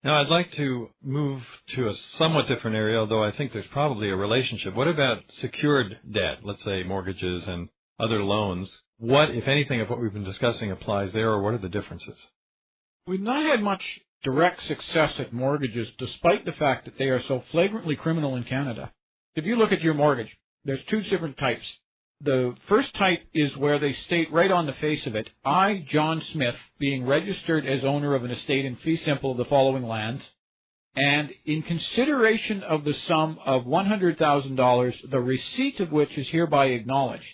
Now, I'd like to move to a somewhat different area, although I think there's probably a relationship. What about secured debt, let's say mortgages and other loans? What, if anything, of what we've been discussing applies there, or what are the differences? We've not had much direct success at mortgages, despite the fact that they are so flagrantly criminal in Canada. If you look at your mortgage, there's two different types. The first type is where they state right on the face of it, I, John Smith, being registered as owner of an estate in fee simple of the following lands, and in consideration of the sum of $100,000, the receipt of which is hereby acknowledged.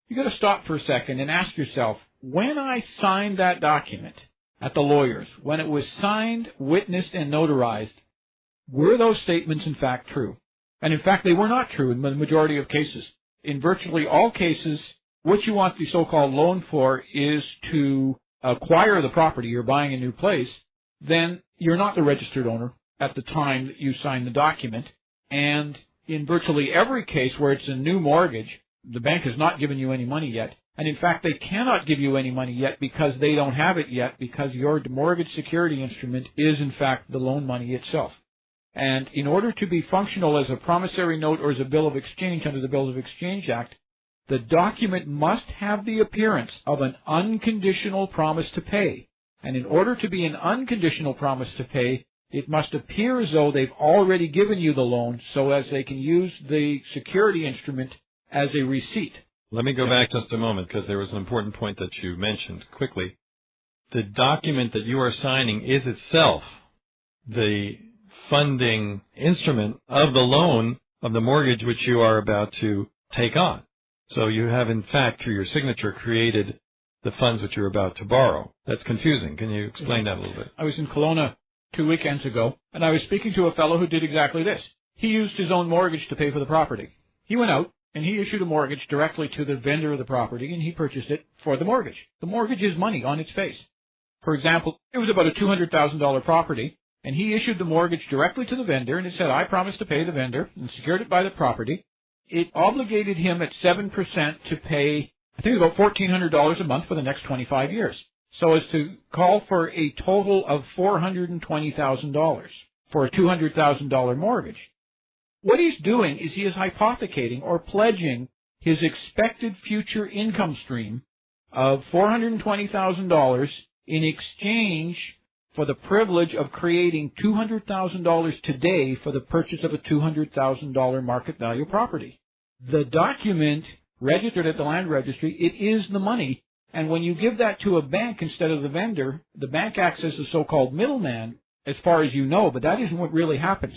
You've got to stop for a second and ask yourself, when I signed that document at the lawyers, when it was signed, witnessed, and notarized, were those statements in fact true? And in fact, they were not true in the majority of cases. In virtually all cases, what you want the so-called loan for is to acquire the property. You're buying a new place. Then you're not the registered owner at the time that you sign the document. And in virtually every case where it's a new mortgage, the bank has not given you any money yet. And in fact, they cannot give you any money yet because they don't have it yet, because your mortgage security instrument is in fact the loan money itself. And in order to be functional as a promissory note or as a bill of exchange under the Bills of Exchange Act, the document must have the appearance of an unconditional promise to pay. And in order to be an unconditional promise to pay, it must appear as though they've already given you the loan so as they can use the security instrument as a receipt. Let me go back just a moment, because there was an important point that you mentioned quickly. The document that you are signing is itself the funding instrument of the loan of the mortgage which you are about to take on. So you have, in fact, through your signature, created the funds which you're about to borrow. That's confusing. Can you explain that a little bit? I was in Kelowna 2 weekends ago, and I was speaking to a fellow who did exactly this. He used his own mortgage to pay for the property. He went out, and he issued a mortgage directly to the vendor of the property, and he purchased it for the mortgage. The mortgage is money on its face. For example, it was about a $200,000 property, and he issued the mortgage directly to the vendor, and it said, I promise to pay the vendor, and secured it by the property. It obligated him at 7% to pay, I think, about $1,400 a month for the next 25 years, so as to call for a total of $420,000 for a $200,000 mortgage. What he's doing is he is hypothecating or pledging his expected future income stream of $420,000 in exchange for the privilege of creating $200,000 today for the purchase of a $200,000 market value property. The document registered at the land registry, it is the money, and when you give that to a bank instead of the vendor, the bank acts as a so-called middleman, as far as you know, but that isn't what really happens.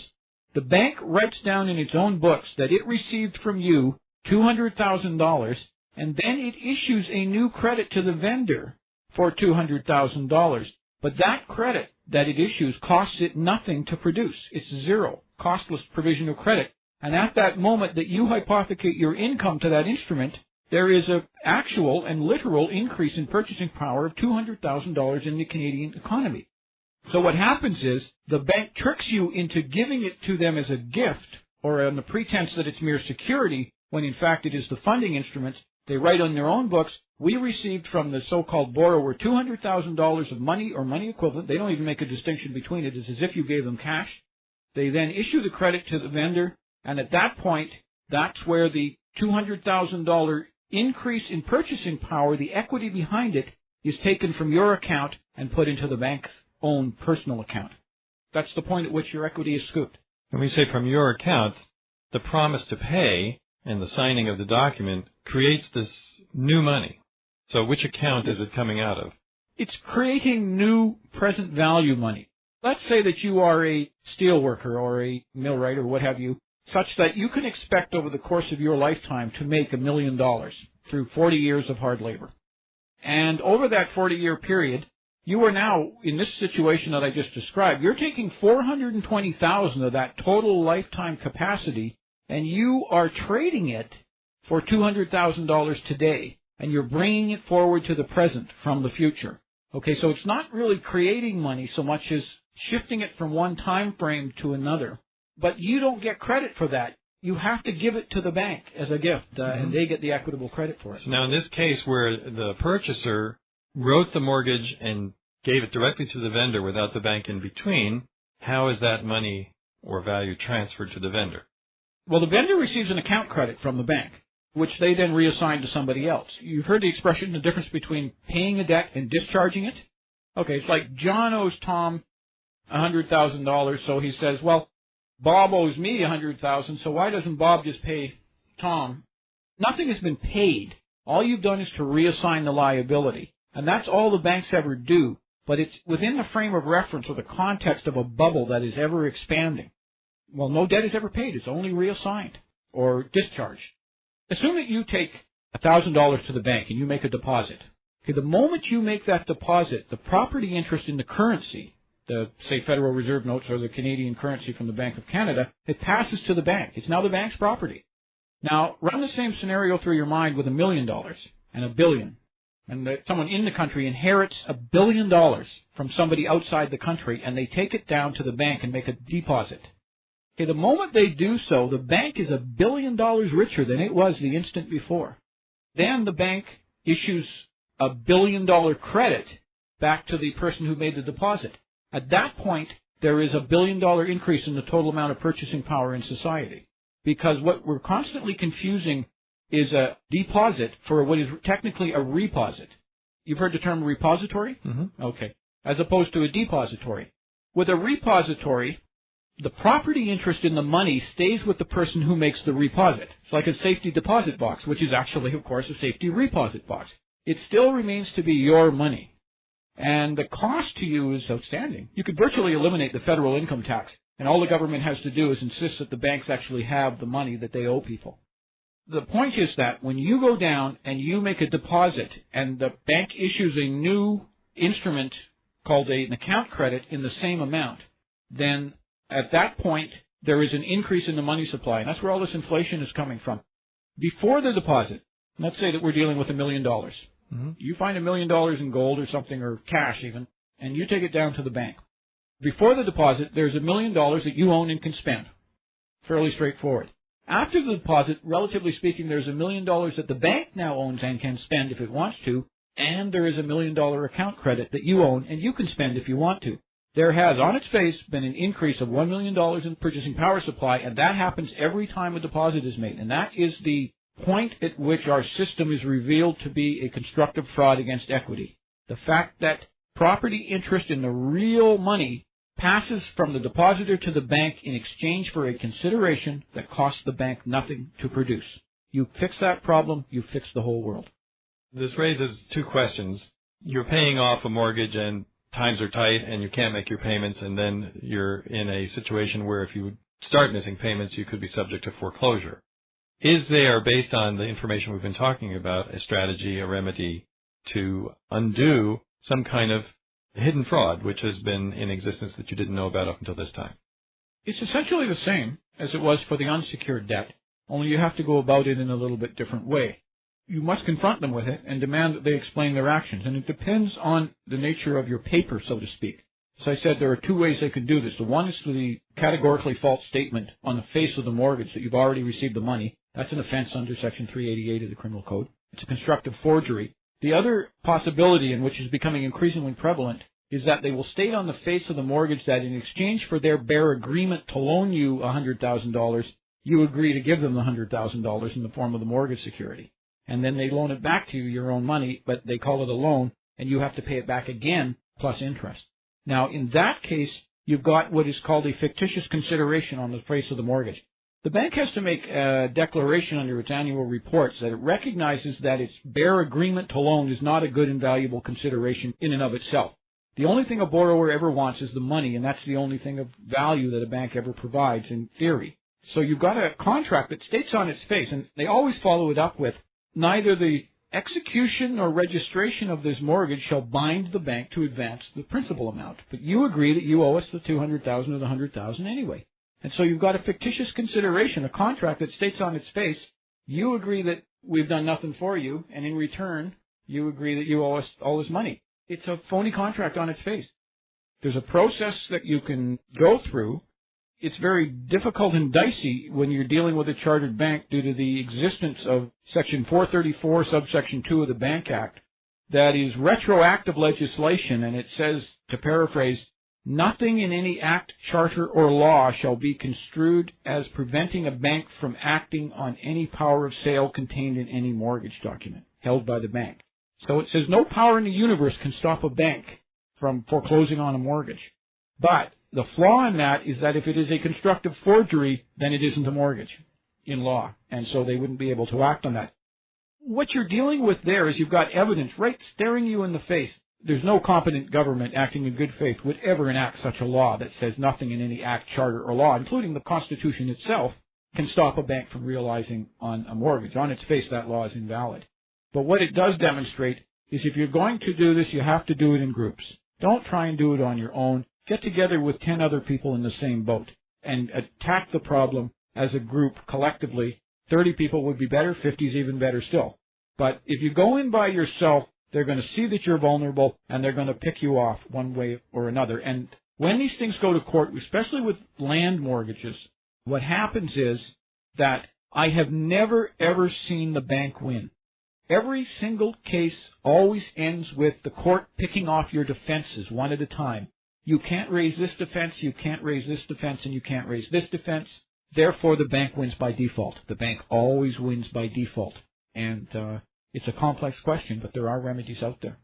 The bank writes down in its own books that it received from you $200,000, and then it issues a new credit to the vendor for $200,000. But that credit that it issues costs it nothing to produce. It's zero, costless provision of credit. And at that moment that you hypothecate your income to that instrument, there is an actual and literal increase in purchasing power of $200,000 in the Canadian economy. So what happens is the bank tricks you into giving it to them as a gift or on the pretense that it's mere security, when in fact it is the funding instruments. They write on their own books, we received from the so-called borrower $200,000 of money or money equivalent. They don't even make a distinction between it. It's as if you gave them cash. They then issue the credit to the vendor, and at that point, that's where the $200,000 increase in purchasing power, the equity behind it, is taken from your account and put into the bank's own personal account. That's the point at which your equity is scooped. When we say from your account, the promise to pay and the signing of the document creates this new money. So which account is it coming out of? It's creating new present value money. Let's say that you are a steel worker or a millwright or what have you, such that you can expect over the course of your lifetime to make $1 million through 40 years of hard labor. And over that 40-year period, you are now, in this situation that I just described, you're taking $420,000 of that total lifetime capacity, and you are trading it for $200,000 today, and you're bringing it forward to the present from the future. Okay, so it's not really creating money so much as shifting it from one time frame to another. But you don't get credit for that. You have to give it to the bank as a gift, and they get the equitable credit for it. So now in this case where the purchaser wrote the mortgage and gave it directly to the vendor without the bank in between, how is that money or value transferred to the vendor? Well, the vendor receives an account credit from the bank, which they then reassign to somebody else. You've heard the expression, the difference between paying a debt and discharging it? Okay, it's like John owes Tom $100,000, so he says, well, Bob owes me $100,000, so why doesn't Bob just pay Tom? Nothing has been paid. All you've done is to reassign the liability, and that's all the banks ever do, but it's within the frame of reference or the context of a bubble that is ever expanding. Well, no debt is ever paid. It's only reassigned or discharged. Assume that you take $1,000 to the bank and you make a deposit. Okay, the moment you make that deposit, the property interest in the currency, the, say, Federal Reserve notes or the Canadian currency from the Bank of Canada, it passes to the bank. It's now the bank's property. Now, run the same scenario through your mind with $1 million and $1 billion. And that someone in the country inherits $1 billion from somebody outside the country, and they take it down to the bank and make a deposit. Okay, the moment they do so, the bank is $1 billion richer than it was the instant before. Then the bank issues $1 billion credit back to the person who made the deposit. At that point, there is $1 billion increase in the total amount of purchasing power in society. Because what we're constantly confusing is a deposit for what is technically a reposit. You've heard the term repository? Mm-hmm. Okay. As opposed to a depository. With a repository, the property interest in the money stays with the person who makes the reposit. It's like a safety deposit box, which is actually, of course, a safety reposit box. It still remains to be your money. And the cost to you is outstanding. You could virtually eliminate the federal income tax, and all the government has to do is insist that the banks actually have the money that they owe people. The point is that when you go down and you make a deposit and the bank issues a new instrument called an account credit in the same amount, then at that point there is an increase in the money supply, and that's where all this inflation is coming from. Before the deposit, let's say that we're dealing with $1 million. Mm-hmm. You find $1 million in gold or something, or cash even, and you take it down to the bank. Before the deposit, there's $1 million that you own and can spend. Fairly straightforward. After the deposit, relatively speaking, there's $1 million that the bank now owns and can spend if it wants to, and there is $1 million account credit that you own and you can spend if you want to. There has, on its face, been an increase of $1 million in purchasing power supply, and that happens every time a deposit is made. And that is the point at which our system is revealed to be a constructive fraud against equity. The fact that property interest in the real money passes from the depositor to the bank in exchange for a consideration that costs the bank nothing to produce. You fix that problem, you fix the whole world. This raises two questions. You're paying off a mortgage and times are tight and you can't make your payments, and then you're in a situation where if you start missing payments, you could be subject to foreclosure. Is there, based on the information we've been talking about, a strategy, a remedy to undo some kind of hidden fraud which has been in existence that you didn't know about up until this time? It's essentially the same as it was for the unsecured debt, only you have to go about it in a little bit different way. You must confront them with it and demand that they explain their actions, and it depends on the nature of your paper, so to speak. As I said, there are two ways they can do this. The one is through the categorically false statement on the face of the mortgage that you've already received the money. That's an offense under Section 388 of the Criminal Code. It's a constructive forgery. The other possibility, and which is becoming increasingly prevalent, is that they will state on the face of the mortgage that in exchange for their bare agreement to loan you $100,000, you agree to give them the $100,000 in the form of the mortgage security. And then they loan it back to you, your own money, but they call it a loan, and you have to pay it back again plus interest. Now, in that case, you've got what is called a fictitious consideration on the face of the mortgage. The bank has to make a declaration under its annual reports that it recognizes that its bare agreement to loan is not a good and valuable consideration in and of itself. The only thing a borrower ever wants is the money, and that's the only thing of value that a bank ever provides in theory. So you've got a contract that states on its face, and they always follow it up with, neither the execution or registration of this mortgage shall bind the bank to advance the principal amount. But you agree that you owe us the $200,000 or the $100,000 anyway. And so you've got a fictitious consideration, a contract that states on its face, you agree that we've done nothing for you, and in return, you agree that you owe us all this money. It's a phony contract on its face. There's a process that you can go through. It's very difficult and dicey when you're dealing with a chartered bank due to the existence of Section 434, subsection 2 of the Bank Act, that is retroactive legislation, and it says, to paraphrase, nothing in any act, charter, or law shall be construed as preventing a bank from acting on any power of sale contained in any mortgage document held by the bank. So it says no power in the universe can stop a bank from foreclosing on a mortgage. But the flaw in that is that if it is a constructive forgery, then it isn't a mortgage in law, and so they wouldn't be able to act on that. What you're dealing with there is you've got evidence right staring you in the face. There's no competent government acting in good faith would ever enact such a law that says nothing in any act, charter, or law, including the Constitution itself, can stop a bank from realizing on a mortgage. On its face, that law is invalid. But what it does demonstrate is if you're going to do this, you have to do it in groups. Don't try and do it on your own. Get together with 10 other people in the same boat and attack the problem as a group collectively. 30 people would be better, 50 is even better still. But if you go in by yourself, they're going to see that you're vulnerable, and they're going to pick you off one way or another. And when these things go to court, especially with land mortgages, what happens is that I have never, ever seen the bank win. Every single case always ends with the court picking off your defenses one at a time. You can't raise this defense, you can't raise this defense, and you can't raise this defense. Therefore, the bank wins by default. The bank always wins by default. And it's a complex question, but there are remedies out there.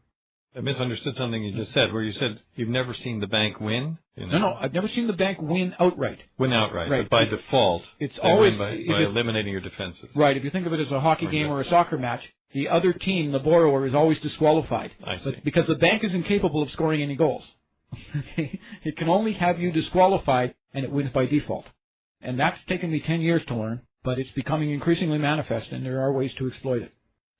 I misunderstood something you just said, where you said you've never seen the bank win? No, I've never seen the bank win outright. Win outright, right. But by default, it's always by eliminating your defenses. Right. If you think of it as a hockey game or a soccer match, the other team, the borrower, is always disqualified. I see. Because the bank is incapable of scoring any goals. It can only have you disqualified, and it wins by default. And that's taken me 10 years to learn, but it's becoming increasingly manifest, and there are ways to exploit it.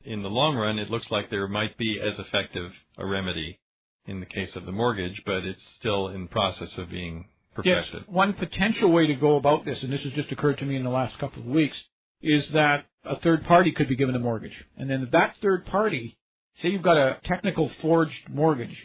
In the long run, it looks like there might be as effective a remedy in the case of the mortgage, but it's still in process of being perfected. Yes, one potential way to go about this, and this has just occurred to me in the last couple of weeks, is that a third party could be given a mortgage. And then that third party, say you've got a technical forged mortgage,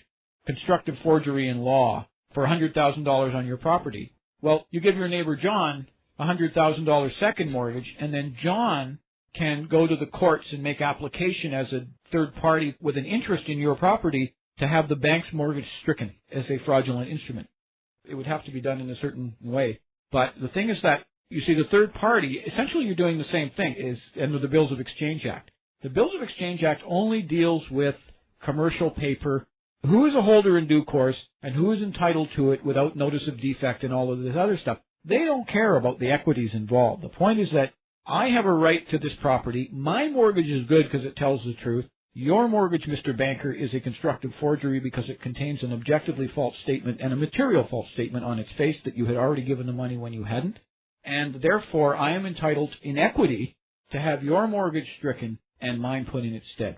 constructive forgery in law, for $100,000 on your property. Well, you give your neighbor John a $100,000 second mortgage, and then John can go to the courts and make application as a third party with an interest in your property to have the bank's mortgage stricken as a fraudulent instrument. It would have to be done in a certain way. But the thing is that, you see, the third party, essentially you're doing the same thing as under the Bills of Exchange Act. The Bills of Exchange Act only deals with commercial paper, who is a holder in due course, and who is entitled to it without notice of defect and all of this other stuff. They don't care about the equities involved. The point is that I have a right to this property. My mortgage is good because it tells the truth. Your mortgage, Mr. Banker, is a constructive forgery because it contains an objectively false statement and a material false statement on its face that you had already given the money when you hadn't. And therefore, I am entitled in equity to have your mortgage stricken and mine put in its stead.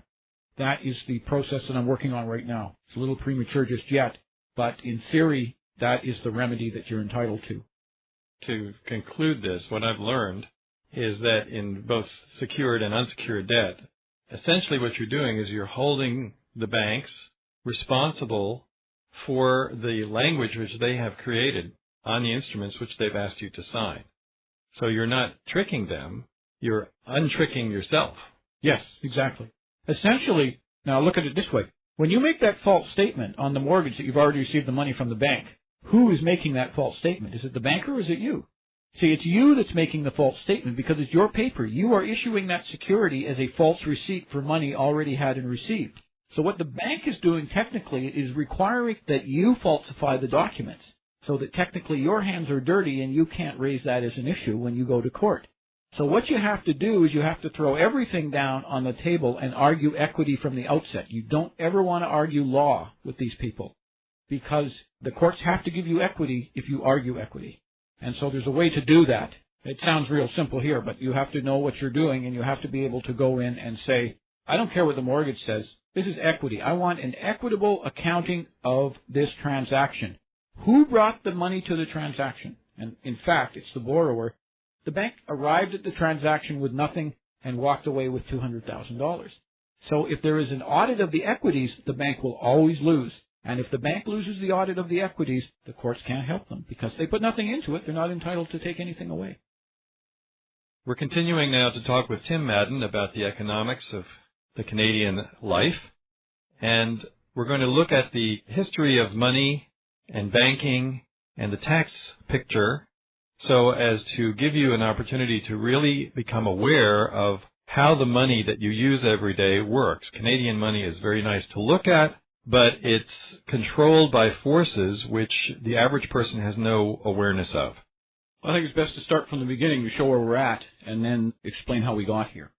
That is the process that I'm working on right now. It's a little premature just yet, but in theory, that is the remedy that you're entitled to. To conclude this, what I've learned is that in both secured and unsecured debt, essentially what you're doing is you're holding the banks responsible for the language which they have created on the instruments which they've asked you to sign. So you're not tricking them, you're untricking yourself. Yes, exactly. Essentially, now look at it this way. When you make that false statement on the mortgage that you've already received the money from the bank, who is making that false statement? Is it the banker or is it you? See, it's you that's making the false statement because it's your paper. You are issuing that security as a false receipt for money already had and received. So what the bank is doing technically is requiring that you falsify the documents so that technically your hands are dirty and you can't raise that as an issue when you go to court. So what you have to do is you have to throw everything down on the table and argue equity from the outset. You don't ever want to argue law with these people because the courts have to give you equity if you argue equity. And so there's a way to do that. It sounds real simple here, but you have to know what you're doing and you have to be able to go in and say, I don't care what the mortgage says. This is equity. I want an equitable accounting of this transaction. Who brought the money to the transaction? And in fact, it's the borrower. The bank arrived at the transaction with nothing and walked away with $200,000. So if there is an audit of the equities, the bank will always lose. And if the bank loses the audit of the equities, the courts can't help them because they put nothing into it. They're not entitled to take anything away. We're continuing now to talk with Tim Madden about the economics of the Canadian life. And we're going to look at the history of money and banking and the tax picture so as to give you an opportunity to really become aware of how the money that you use every day works. Canadian money is very nice to look at, but it's controlled by forces which the average person has no awareness of. I think it's best to start from the beginning to show where we're at and then explain how we got here.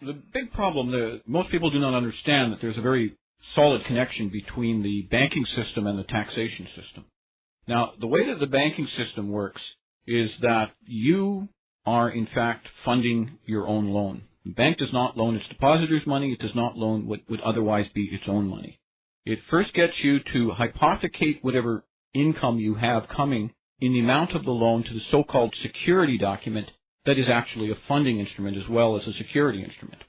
The big problem, most people do not understand that there's a very solid connection between the banking system and the taxation system. Now, the way that the banking system works is that you are, in fact, funding your own loan. The bank does not loan its depositors' money. It does not loan what would otherwise be its own money. It first gets you to hypothecate whatever income you have coming in the amount of the loan to the so-called security document that is actually a funding instrument as well as a security instrument.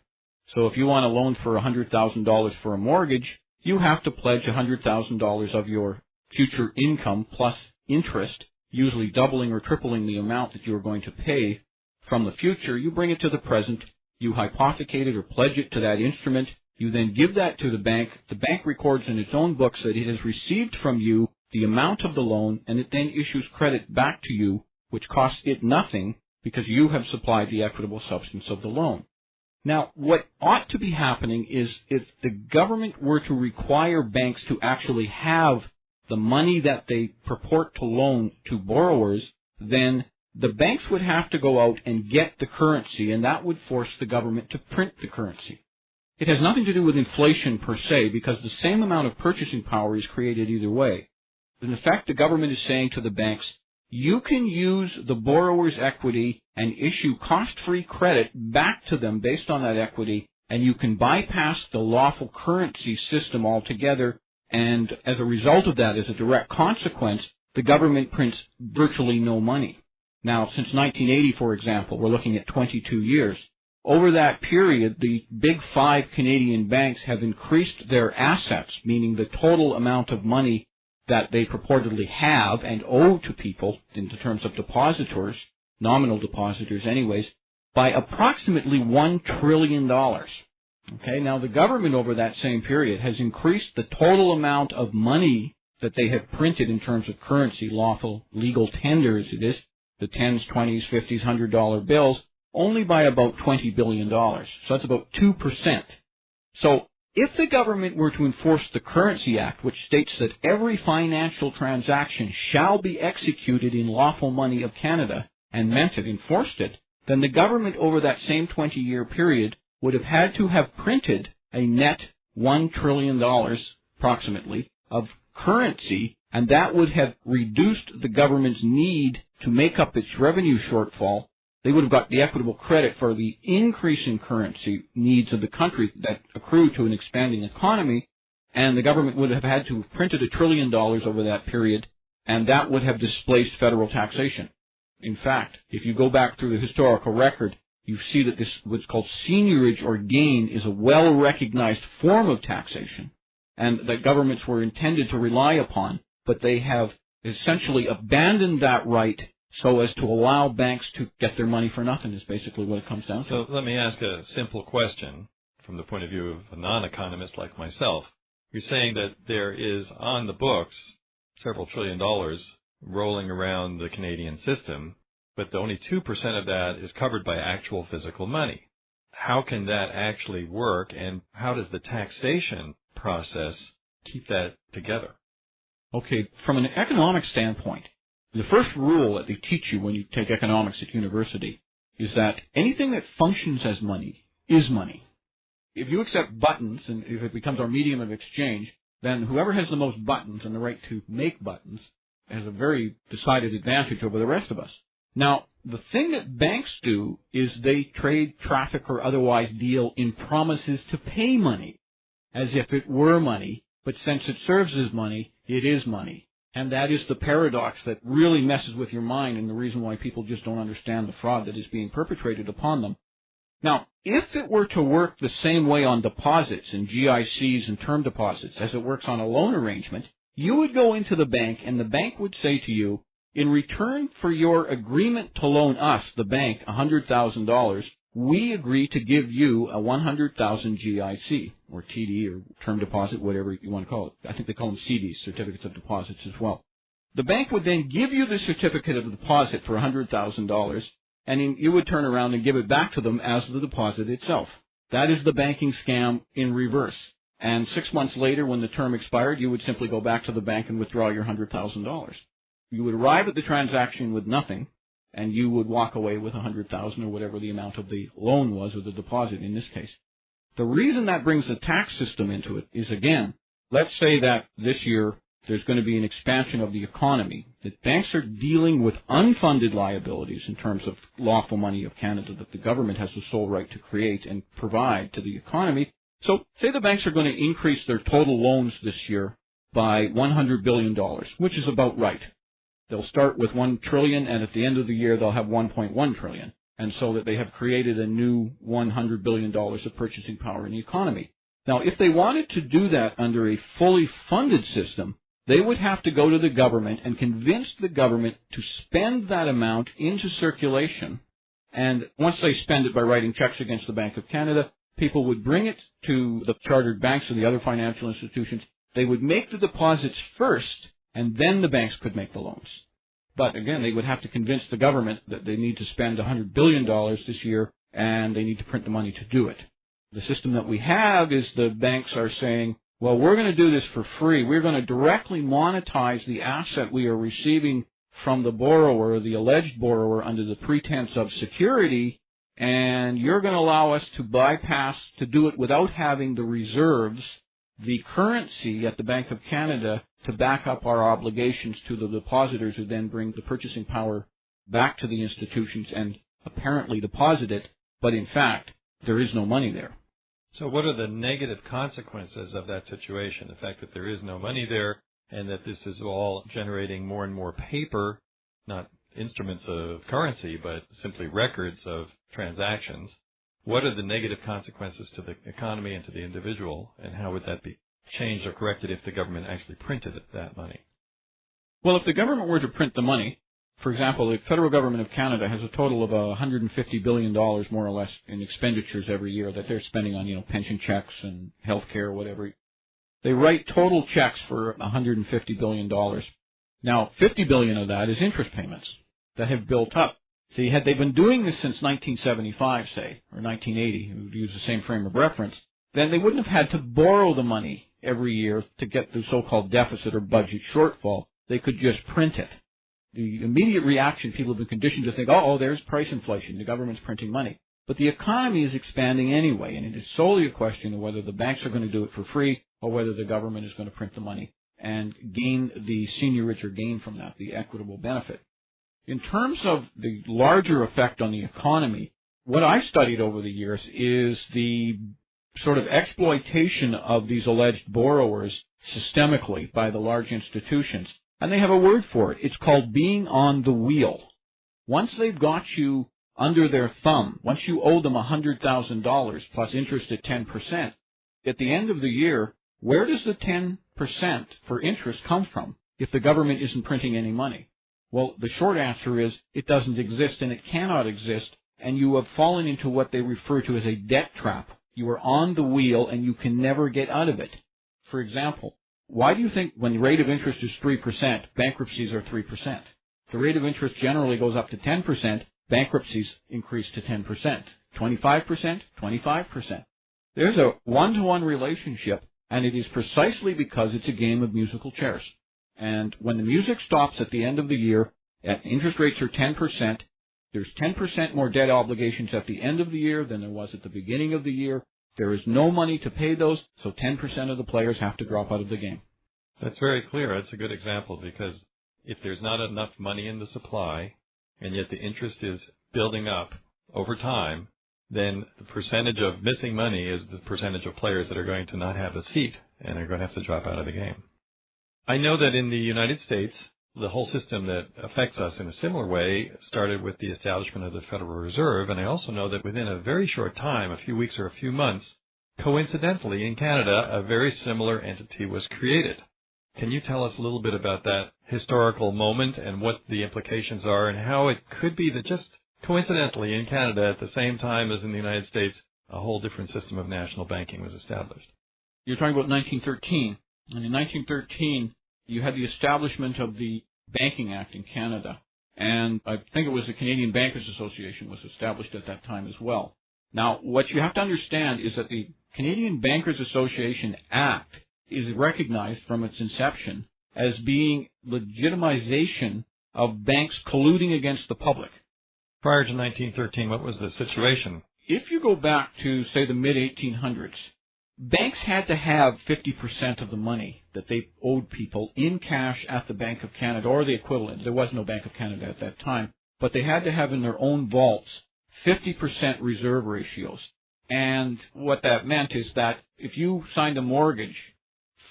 So if you want a loan for $100,000 for a mortgage, you have to pledge $100,000 of your future income plus interest, usually doubling or tripling the amount that you are going to pay from the future. You bring it to the present, you hypothecate it or pledge it to that instrument, you then give that to the bank records in its own books that it has received from you the amount of the loan, and it then issues credit back to you, which costs it nothing because you have supplied the equitable substance of the loan. Now, what ought to be happening is if the government were to require banks to actually have the money that they purport to loan to borrowers, then the banks would have to go out and get the currency, and that would force the government to print the currency. It has nothing to do with inflation per se, because the same amount of purchasing power is created either way. In effect, the government is saying to the banks, you can use the borrower's equity and issue cost-free credit back to them based on that equity, and you can bypass the lawful currency system altogether, and as a result of that, as a direct consequence, the government prints virtually no money. Now, since 1980, for example, we're looking at 22 years. Over that period, the big five Canadian banks have increased their assets, meaning the total amount of money that they purportedly have and owe to people in terms of depositors, nominal depositors anyways, by approximately $1 trillion. Okay, now the government over that same period has increased the total amount of money that they have printed in terms of currency, lawful, legal tender as it is, the 10s, 20s, 50s, $100 bills, only by about $20 billion. So that's about 2%. So if the government were to enforce the Currency Act, which states that every financial transaction shall be executed in lawful money of Canada, and meant it, enforced it, then the government over that same 20-year period would have had to have printed a net $1 trillion, approximately, of currency, and that would have reduced the government's need to make up its revenue shortfall. They would have got the equitable credit for the increase in currency needs of the country that accrue to an expanding economy, and the government would have had to have printed $1 trillion over that period, and that would have displaced federal taxation. In fact, if you go back through the historical record, you see that this, what's called seigniorage or gain, is a well-recognized form of taxation, and that governments were intended to rely upon, but they have essentially abandoned that right so as to allow banks to get their money for nothing is basically what it comes down to. So let me ask a simple question from the point of view of a non-economist like myself. You're saying that there is on the books several $1 trillion rolling around the Canadian system, but only 2% of that is covered by actual physical money. How can that actually work, and how does the taxation process keep that together? Okay, from an economic standpoint, the first rule that they teach you when you take economics at university is that anything that functions as money is money. If you accept buttons, and if it becomes our medium of exchange, then whoever has the most buttons and the right to make buttons has a very decided advantage over the rest of us. Now, the thing that banks do is they trade, traffic, or otherwise deal in promises to pay money, as if it were money, but since it serves as money, it is money. And that is the paradox that really messes with your mind and the reason why people just don't understand the fraud that is being perpetrated upon them. Now, if it were to work the same way on deposits and GICs and term deposits as it works on a loan arrangement, you would go into the bank and the bank would say to you, in return for your agreement to loan us, the bank, $100,000, we agree to give you a 100,000 GIC. or TD or term deposit, whatever you want to call it. I think they call them CDs, certificates of deposits as well. The bank would then give you the certificate of deposit for $100,000, and you would turn around and give it back to them as the deposit itself. That is the banking scam in reverse. And 6 months later, when the term expired, you would simply go back to the bank and withdraw your $100,000. You would arrive at the transaction with nothing, and you would walk away with $100,000 or whatever the amount of the loan was, or the deposit in this case. The reason that brings the tax system into it is, again, let's say that this year there's going to be an expansion of the economy, that banks are dealing with unfunded liabilities in terms of lawful money of Canada that the government has the sole right to create and provide to the economy. So say the banks are going to increase their total loans this year by $100 billion, which is about right. They'll start with $1 trillion, and at the end of the year they'll have $1.1 trillion. And so that they have created a new $100 billion of purchasing power in the economy. Now, if they wanted to do that under a fully funded system, they would have to go to the government and convince the government to spend that amount into circulation. And once they spend it by writing checks against the Bank of Canada, people would bring it to the chartered banks and the other financial institutions. They would make the deposits first, and then the banks could make the loans. But again, they would have to convince the government that they need to spend $100 billion this year, and they need to print the money to do it. The system that we have is the banks are saying, well, we're going to do this for free. We're going to directly monetize the asset we are receiving from the borrower, the alleged borrower, under the pretense of security, and you're going to allow us to bypass, to do it without having the reserves, the currency at the Bank of Canada to back up our obligations to the depositors who then bring the purchasing power back to the institutions and apparently deposit it, but in fact, there is no money there. So what are the negative consequences of that situation? The fact that there is no money there and that this is all generating more and more paper, not instruments of currency, but simply records of transactions. What are the negative consequences to the economy and to the individual, and how would that be changed or corrected if the government actually printed that money? Well, if the government were to print the money, for example, the federal government of Canada has a total of $150 billion, more or less, in expenditures every year that they're spending on, pension checks and health care, whatever. They write total checks for $150 billion. Now, $50 billion of that is interest payments that have built up. See, had they been doing this since 1975, say, or 1980, we would use the same frame of reference, then they wouldn't have had to borrow the money every year to get the so-called deficit or budget shortfall. They could just print it. The immediate reaction, people have been conditioned to think, oh, there's price inflation, the government's printing money. But the economy is expanding anyway, and it is solely a question of whether the banks are going to do it for free or whether the government is going to print the money and gain the senior richer gain from that, the equitable benefit. In terms of the larger effect on the economy, what I studied over the years is the sort of exploitation of these alleged borrowers systemically by the large institutions. And they have a word for it. It's called being on the wheel. Once they've got you under their thumb, once you owe them $100,000 plus interest at 10%, at the end of the year, where does the 10% for interest come from if the government isn't printing any money? Well, the short answer is it doesn't exist and it cannot exist, and you have fallen into what they refer to as a debt trap. You are on the wheel and you can never get out of it. For example, why do you think when the rate of interest is 3%, bankruptcies are 3%? The rate of interest generally goes up to 10%, bankruptcies increase to 10%. 25%, 25%. There's a one-to-one relationship, and it is precisely because it's a game of musical chairs. And when the music stops at the end of the year, and interest rates are 10%, there's 10% more debt obligations at the end of the year than there was at the beginning of the year. There is no money to pay those, so 10% of the players have to drop out of the game. That's very clear. That's a good example, because if there's not enough money in the supply, and yet the interest is building up over time, then the percentage of missing money is the percentage of players that are going to not have a seat and are going to have to drop out of the game. I know that in the United States, the whole system that affects us in a similar way started with the establishment of the Federal Reserve, and I also know that within a very short time, a few weeks or a few months, coincidentally in Canada, a very similar entity was created. Can you tell us a little bit about that historical moment and what the implications are and how it could be that just coincidentally in Canada at the same time as in the United States, a whole different system of national banking was established? You're talking about 1913. And in 1913, you had the establishment of the Banking Act in Canada. And I think it was the Canadian Bankers Association was established at that time as well. Now, what you have to understand is that the Canadian Bankers Association Act is recognized from its inception as being legitimization of banks colluding against the public. Prior to 1913, what was the situation? If you go back to, say, the mid-1800s, banks had to have 50% of the money that they owed people in cash at the Bank of Canada, or the equivalent. There was no Bank of Canada at that time. But they had to have in their own vaults 50% reserve ratios. And what that meant is that if you signed a mortgage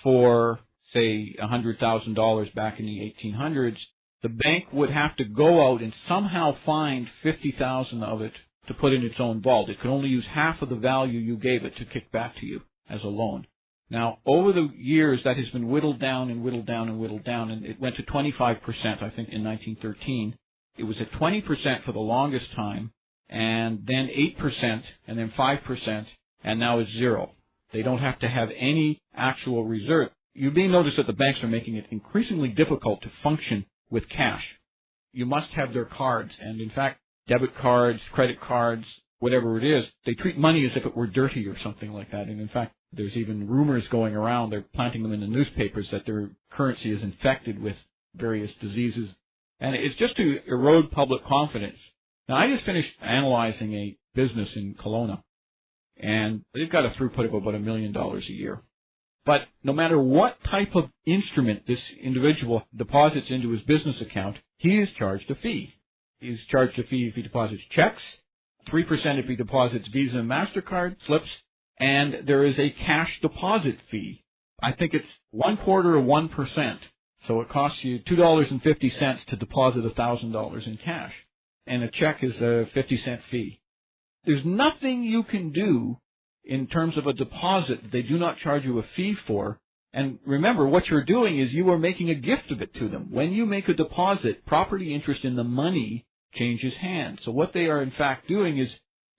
for, say, $100,000 back in the 1800s, the bank would have to go out and somehow find 50,000 of it to put in its own vault. It could only use half of the value you gave it to kick back to you as a loan. Now, over the years, that has been whittled down and whittled down and whittled down, and it went to 25%, I think, in 1913. It was at 20% for the longest time, and then 8%, and then 5%, and now it's 0. They don't have to have any actual reserve. You may notice that the banks are making it increasingly difficult to function with cash. You must have their cards, and in fact, debit cards, credit cards, whatever it is, they treat money as if it were dirty or something like that. And in fact, there's even rumors going around, they're planting them in the newspapers, that their currency is infected with various diseases. And it's just to erode public confidence. Now, I just finished analyzing a business in Kelowna, and they've got a throughput of about $1 million a year. But no matter what type of instrument this individual deposits into his business account, he is charged a fee. He's charged a fee if he deposits checks, 3% if he deposits Visa and MasterCard slips, and there is a cash deposit fee. I think it's 1/4 of 1%. So it costs you $2.50 to deposit $1,000 in cash. And a check is a 50-cent fee. There's nothing you can do in terms of a deposit that they do not charge you a fee for. And remember, what you're doing is you are making a gift of it to them. When you make a deposit, property interest in the money changes hands. So what they are in fact doing is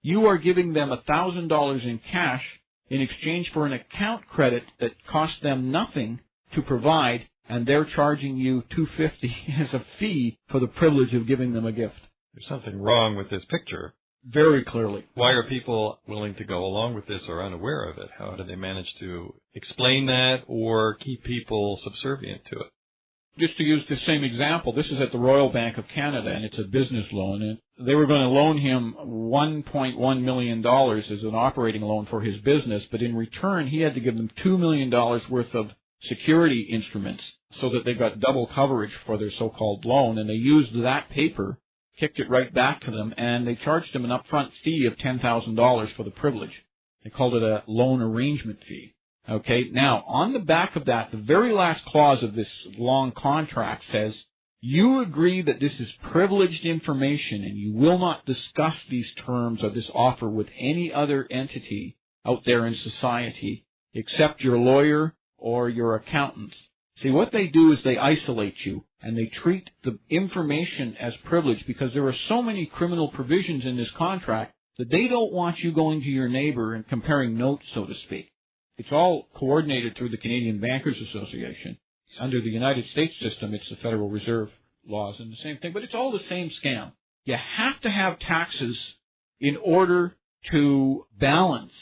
you are giving them $1,000 in cash in exchange for an account credit that costs them nothing to provide, and they're charging you $250 as a fee for the privilege of giving them a gift. There's something wrong with this picture. Very clearly. Why are people willing to go along with this or unaware of it? How do they manage to explain that or keep people subservient to it? Just to use the same example, this is at the Royal Bank of Canada, and it's a business loan. And they were going to loan him $1.1 million as an operating loan for his business, but in return, he had to give them $2 million worth of security instruments so that they got double coverage for their so-called loan, and they used that paper, kicked it right back to them, and they charged him an upfront fee of $10,000 for the privilege. They called it a loan arrangement fee. Okay, now, on the back of that, the very last clause of this long contract says, you agree that this is privileged information and you will not discuss these terms or this offer with any other entity out there in society except your lawyer or your accountants. See, what they do is they isolate you and they treat the information as privileged because there are so many criminal provisions in this contract that they don't want you going to your neighbor and comparing notes, so to speak. It's all coordinated through the Canadian Bankers Association. Under the United States system, it's the Federal Reserve laws and the same thing, but it's all the same scam. You have to have taxes in order to balance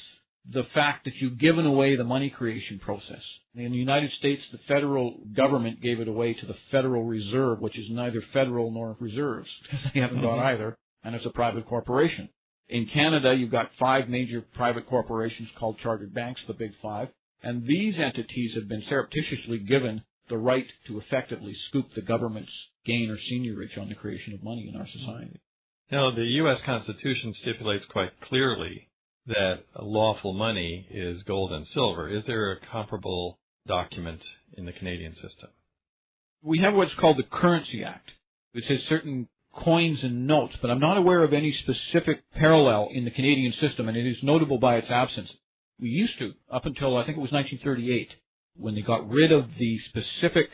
the fact that you've given away the money creation process. In the United States, the federal government gave it away to the Federal Reserve, which is neither federal nor reserves, because they haven't got either, and it's a private corporation. In Canada, you've got 5 major private corporations called chartered banks, the Big Five, and these entities have been surreptitiously given the right to effectively scoop the government's gain or seigniorage on the creation of money in our society. Now, the U.S. Constitution stipulates quite clearly that lawful money is gold and silver. Is there a comparable document in the Canadian system? We have what's called the Currency Act. It says certain coins and notes, but I'm not aware of any specific parallel in the Canadian system, and it is notable by its absence. We used to, up until I think it was 1938, when they got rid of the specific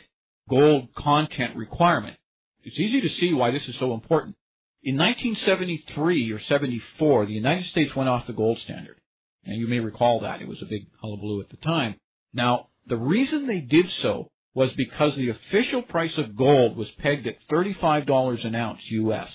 gold content requirement. It's easy to see why this is so important. In 1973 or 74, the United States went off the gold standard. And you may recall that. It was a big hullabaloo at the time. Now, the reason they did so was because the official price of gold was pegged at $35 an ounce U.S.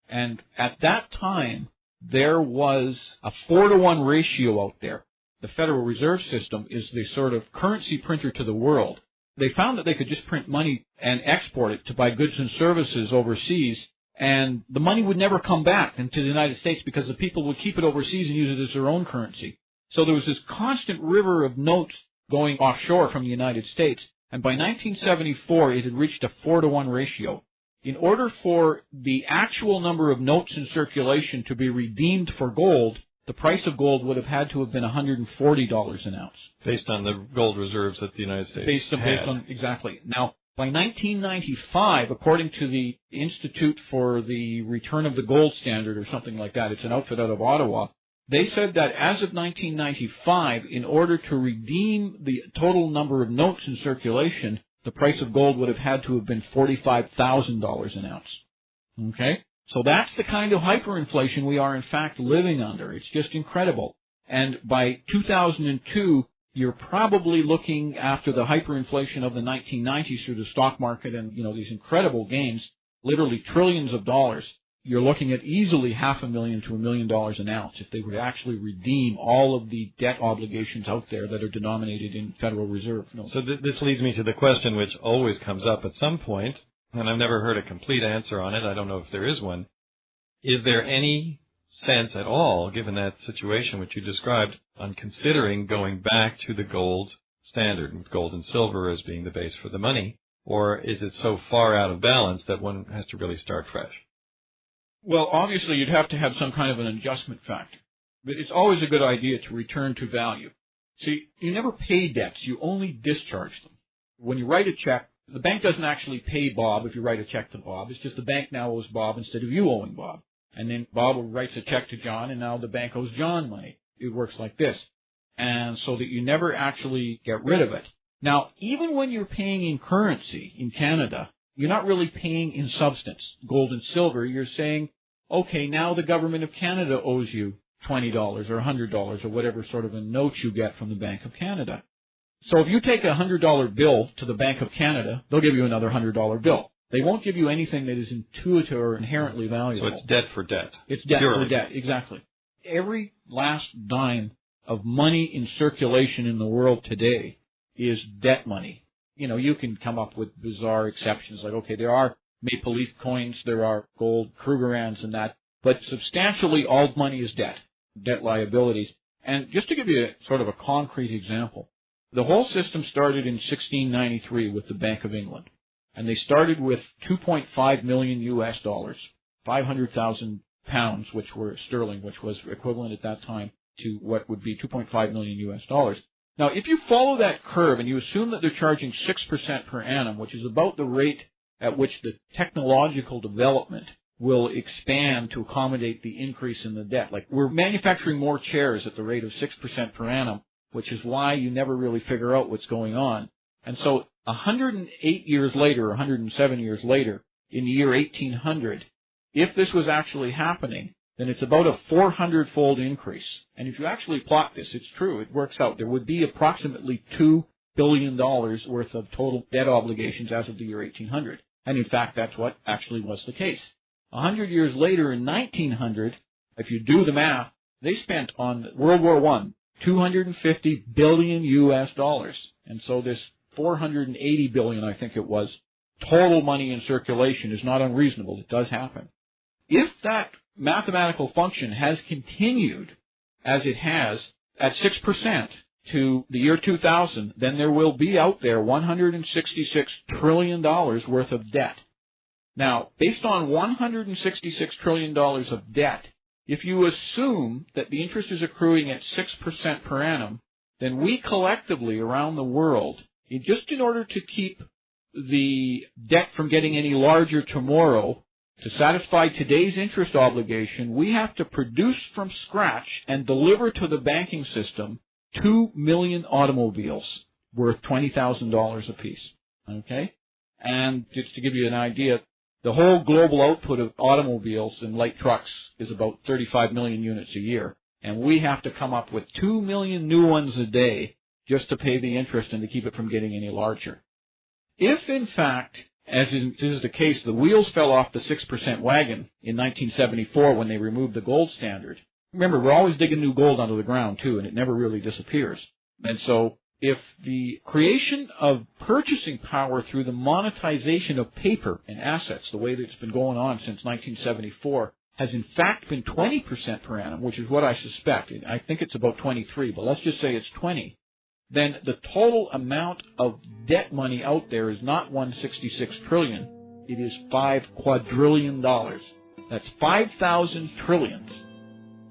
And at that time, there was a 4-to-1 ratio out there. The Federal Reserve System is the sort of currency printer to the world. They found that they could just print money and export it to buy goods and services overseas, and the money would never come back into the United States because the people would keep it overseas and use it as their own currency. So there was this constant river of notes going offshore from the United States, and by 1974 it had reached a 4-to-1 ratio. In order for the actual number of notes in circulation to be redeemed for gold, the price of gold would have had to have been $140 an ounce. Based on the gold reserves that the United States based on exactly. Now, by 1995, according to the Institute for the Return of the Gold Standard or something like that, it's an outfit out of Ottawa, they said that as of 1995, in order to redeem the total number of notes in circulation, the price of gold would have had to have been $45,000 an ounce. Okay? So that's the kind of hyperinflation we are in fact living under. It's just incredible. And by 2002, you're probably looking, after the hyperinflation of the 1990s through the stock market and, these incredible gains, literally trillions of dollars, you're looking at easily $500,000 to $1 million an ounce if they were to actually redeem all of the debt obligations out there that are denominated in Federal Reserve notes. So this leads me to the question which always comes up at some point, and I've never heard a complete answer on it. I don't know if there is one. Is there any sense at all, given that situation which you described, on considering going back to the gold standard, gold and silver as being the base for the money, or is it so far out of balance that one has to really start fresh? Well, obviously you'd have to have some kind of an adjustment factor, but it's always a good idea to return to value. See, you never pay debts, you only discharge them. When you write a check, the bank doesn't actually pay Bob if you write a check to Bob. It's just the bank now owes Bob instead of you owing Bob. And then Bob writes a check to John, and now the bank owes John money. It works like this. And so that you never actually get rid of it. Now, even when you're paying in currency in Canada, you're not really paying in substance, gold and silver. You're saying, okay, now the government of Canada owes you $20 or $100 or whatever sort of a note you get from the Bank of Canada. So if you take a $100 bill to the Bank of Canada, they'll give you another $100 bill. They won't give you anything that is intuitive or inherently valuable. So it's debt for debt. It's debt Purely. for debt, exactly. Every last dime of money in circulation in the world today is debt money. You can come up with bizarre exceptions, like, okay, there are Maple Leaf coins, there are gold Krugerrands and that, but substantially all money is debt liabilities. And just to give you sort of a concrete example, the whole system started in 1693 with the Bank of England. And they started with 2.5 million US dollars, 500,000 pounds, which were sterling, which was equivalent at that time to what would be 2.5 million US dollars. Now, if you follow that curve and you assume that they're charging 6% per annum, which is about the rate at which the technological development will expand to accommodate the increase in the debt. Like, we're manufacturing more chairs at the rate of 6% per annum, which is why you never really figure out what's going on. And so 108 years later, or 107 years later, in the year 1800, if this was actually happening, then it's about a 400-fold increase. And if you actually plot this, it's true, it works out. There would be approximately $2 billion worth of total debt obligations as of the year 1800. And in fact, that's what actually was the case. 100 years later, in 1900, if you do the math, they spent on World War I $250 billion US dollars. And so this 480 billion, I think it was, total money in circulation is not unreasonable. It does happen. If that mathematical function has continued as it has at 6% to the year 2000, then there will be out there $166 trillion worth of debt. Now, based on $166 trillion of debt, if you assume that the interest is accruing at 6% per annum, then we collectively around the world, just in order to keep the debt from getting any larger tomorrow, to satisfy today's interest obligation, we have to produce from scratch and deliver to the banking system 2 million automobiles worth $20,000 apiece. Okay? And just to give you an idea, the whole global output of automobiles and light trucks is about 35 million units a year. And we have to come up with 2 million new ones a day just to pay the interest and to keep it from getting any larger. If, in fact, as is the case, the wheels fell off the 6% wagon in 1974 when they removed the gold standard. Remember, we're always digging new gold under the ground, too, and it never really disappears. And so if the creation of purchasing power through the monetization of paper and assets, the way that it's been going on since 1974, has in fact been 20% per annum, which is what I suspect. I think it's about 23, but let's just say it's 20. Then the total amount of debt money out there is not $166 trillion. It is $5 quadrillion. That's 5,000 trillions.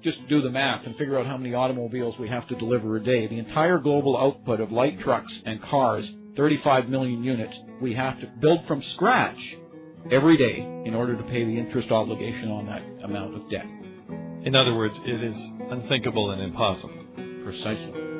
Just do the math and figure out how many automobiles we have to deliver a day. The entire global output of light trucks and cars, 35 million units, we have to build from scratch every day in order to pay the interest obligation on that amount of debt. In other words, it is unthinkable and impossible. Precisely.